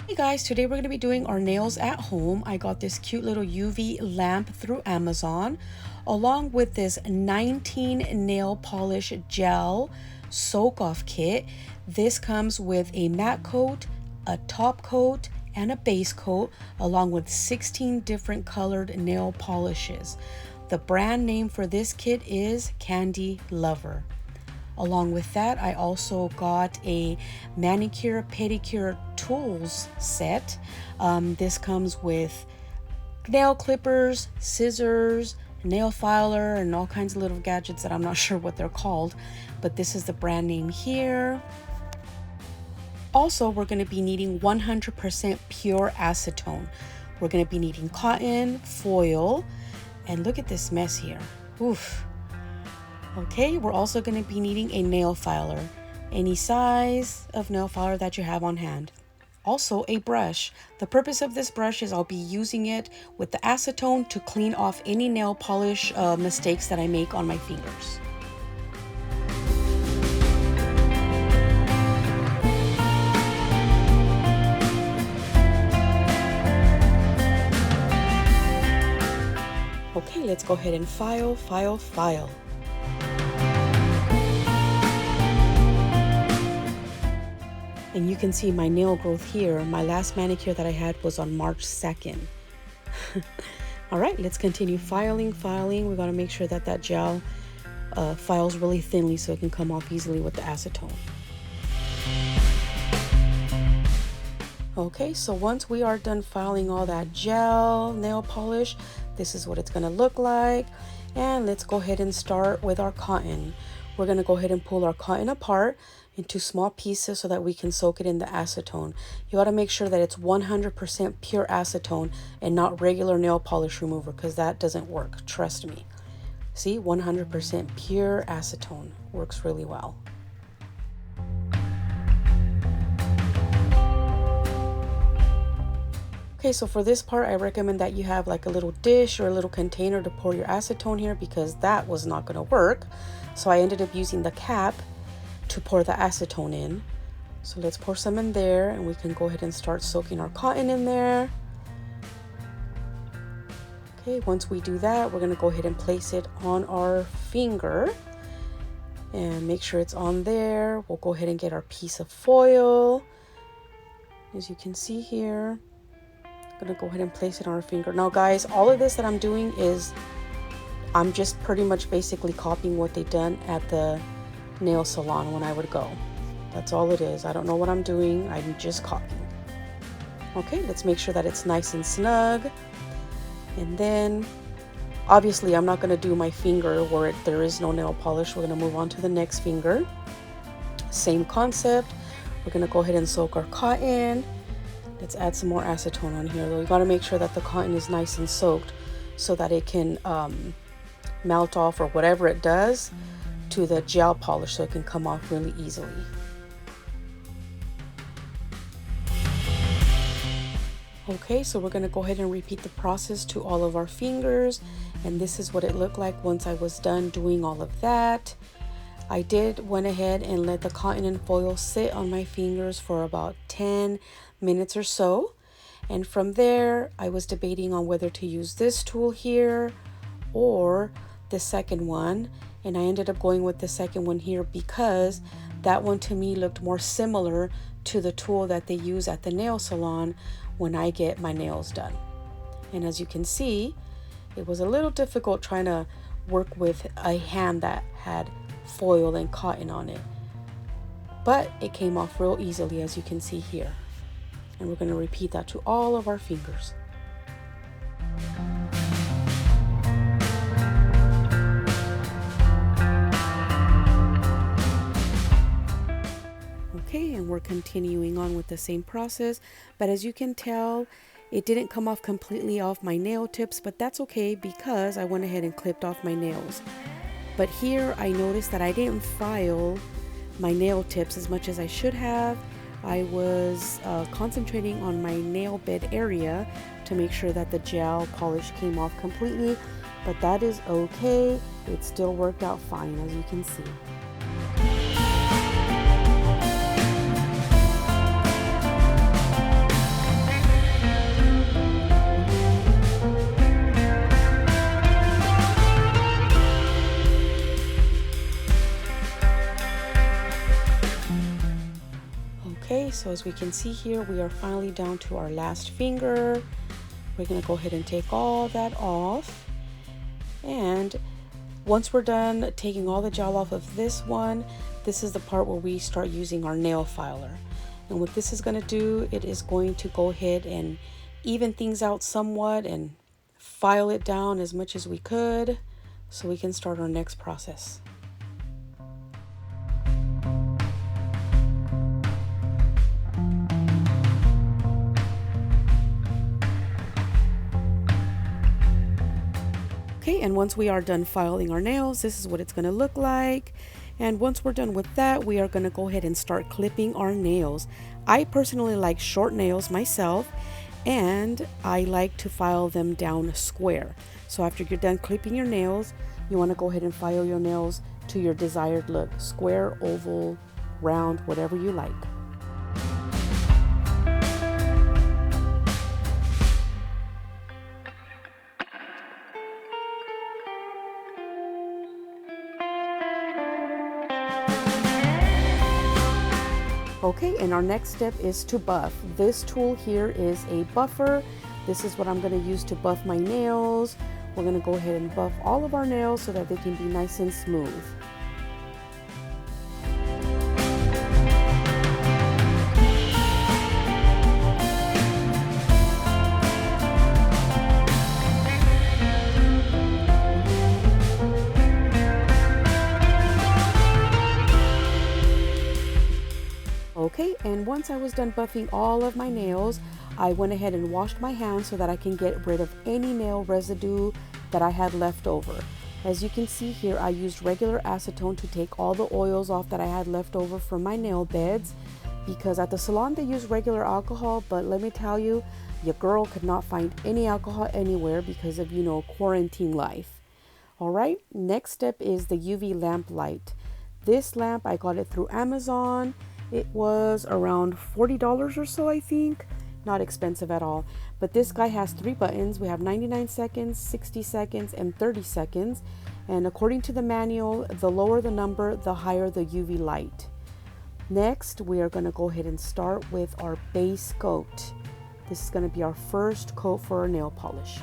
Hey guys, today we're going to be doing our nails at home. I got this cute little UV lamp through Amazon, along with this 19 nail polish gel soak off kit. This comes with a matte coat, a top coat, and a base coat, along with 16 different colored nail polishes. The brand name for this kit is Candy Lover. Along with that, I also got a manicure pedicure tools set. This comes with nail clippers, scissors, nail filer, and all kinds of little gadgets that I'm not sure what they're called, but this is the brand name here. Also, we're going to be needing 100% pure acetone. We're going to be needing cotton, foil, and look at this mess here. Oof. Okay, we're also going to be needing a nail filer, any size of nail filer that you have on hand. Also a brush. The purpose of this brush is I'll be using it with the acetone to clean off any nail polish mistakes that I make on my fingers. Okay, let's go ahead and file. And you can see my nail growth here. My last manicure that I had was on March 2nd. All right, let's continue filing. We got to make sure that that gel files really thinly so it can come off easily with the acetone. Okay, so once we are done filing all that gel nail polish, this is what it's going to look like. And let's go ahead and start with our cotton. We're going to go ahead and pull our cotton apart into small pieces so that we can soak it in the acetone. You got to make sure that it's 100% pure acetone and not regular nail polish remover, because that doesn't work, trust me. See, 100% pure acetone works really well. Okay, so for this part, I recommend that you have like a little dish or a little container to pour your acetone here, because that was not going to work. So I ended up using the cap to pour the acetone in. So let's pour some in there, and we can go ahead and start soaking our cotton in there. Okay, once we do that, we're going to go ahead and place it on our finger and make sure it's on there. We'll go ahead and get our piece of foil. As you can see here, I'm going to go ahead and place it on our finger. Now guys, all of this that I'm doing is I'm just pretty much basically copying what they done at the nail salon when I would go. That's all it is. I don't know what I'm doing. I'm just copying. Okay, let's make sure that it's nice and snug. And then obviously I'm not going to do my finger where there is no nail polish. We're going to move on to the next finger. Same concept. We're going to go ahead and soak our cotton. Let's add some more acetone on here. We got to make sure that the cotton is nice and soaked so that it can melt off or whatever it does to the gel polish, so it can come off really easily. Okay, so we're going to go ahead and repeat the process to all of our fingers, and this is what it looked like once I was done doing all of that. I went ahead and let the cotton and foil sit on my fingers for about 10 minutes or so, and from there I was debating on whether to use this tool here or the second one, and I ended up going with the second one here because that one to me looked more similar to the tool that they use at the nail salon when I get my nails done. And as you can see, it was a little difficult trying to work with a hand that had foil and cotton on it, but it came off real easily, as you can see here. And we're going to repeat that to all of our fingers. Okay, and we're continuing on with the same process, but as you can tell, it didn't come off completely off my nail tips, but that's okay because I went ahead and clipped off my nails. But here I noticed that I didn't file my nail tips as much as I should have. I was concentrating on my nail bed area to make sure that the gel polish came off completely, but that is okay. It still worked out fine, as you can see. Okay, so as we can see here, we are finally down to our last finger. We're gonna go ahead and take all that off. And once we're done taking all the gel off of this one, this is the part where we start using our nail filer. And what this is gonna do, it is going to go ahead and even things out somewhat and file it down as much as we could so we can start our next process. Okay, and once we are done filing our nails, this is what it's going to look like. And once we're done with that, we are going to go ahead and start clipping our nails. I personally like short nails myself, and I like to file them down square. So after you're done clipping your nails, you want to go ahead and file your nails to your desired look: square, oval, round, whatever you like. Okay, and our next step is to buff. This tool here is a buffer. This is what I'm going to use to buff my nails. We're going to go ahead and buff all of our nails so that they can be nice and smooth. Okay, and once I was done buffing all of my nails, I went ahead and washed my hands so that I can get rid of any nail residue that I had left over. As you can see here, I used regular acetone to take all the oils off that I had left over from my nail beds, because at the salon they use regular alcohol, but let me tell you, your girl could not find any alcohol anywhere because of, quarantine life. All right, next step is the UV lamp light. This lamp, I got it through Amazon. It was around $40 or so, I think. Not expensive at all. But this guy has 3 buttons. We have 99 seconds, 60 seconds, and 30 seconds. And according to the manual, the lower the number, the higher the UV light. Next, we are going to go ahead and start with our base coat. This is going to be our first coat for our nail polish.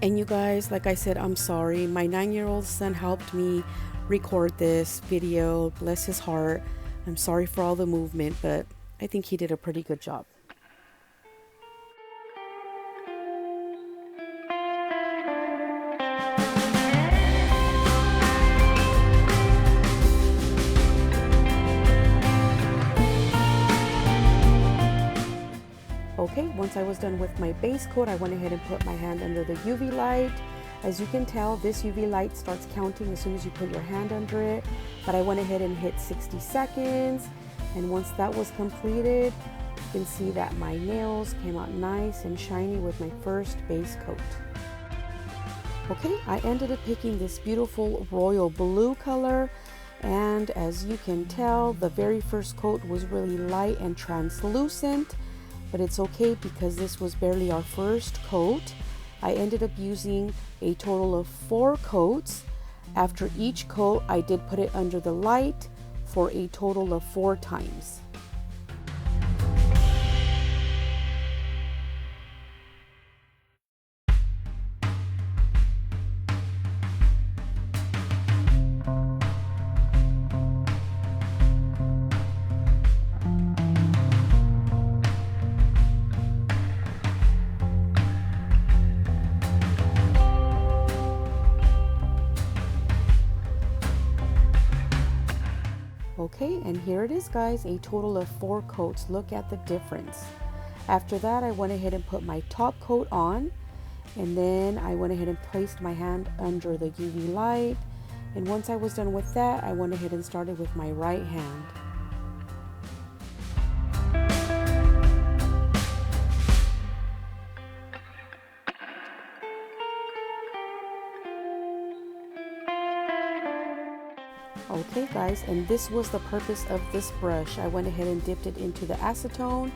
And you guys, like I said, I'm sorry. My 9-year-old son helped me record this video. Bless his heart. I'm sorry for all the movement, but I think he did a pretty good job. Okay, once I was done with my base coat, I went ahead and put my hand under the UV light. As you can tell, this UV light starts counting as soon as you put your hand under it, but I went ahead and hit 60 seconds. And once that was completed, you can see that my nails came out nice and shiny with my first base coat. Okay, I ended up picking this beautiful royal blue color. And as you can tell, the very first coat was really light and translucent. But it's okay because this was barely our first coat. I ended up using a total of 4 coats. After each coat, I did put it under the light for a total of 4 times. Okay, and here it is, guys, a total of 4 coats. Look at the difference. After that, I went ahead and put my top coat on, and then I went ahead and placed my hand under the UV light. And once I was done with that, I went ahead and started with my right hand. Okay guys, and this was the purpose of this brush. I went ahead and dipped it into the acetone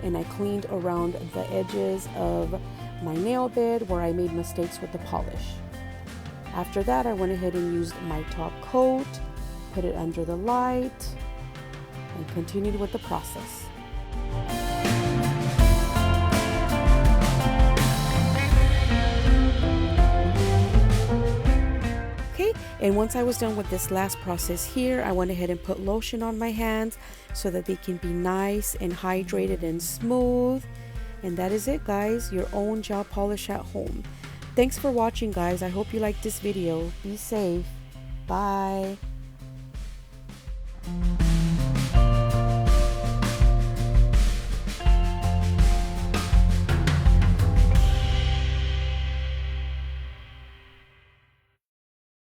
and I cleaned around the edges of my nail bed where I made mistakes with the polish. After that, I went ahead and used my top coat, put it under the light, and continued with the process. Okay, and once I was done with this last process here, I went ahead and put lotion on my hands so that they can be nice and hydrated and smooth. And that is it, guys, your own gel polish at home. Thanks for watching, guys. I hope you liked this video. Be safe. Bye.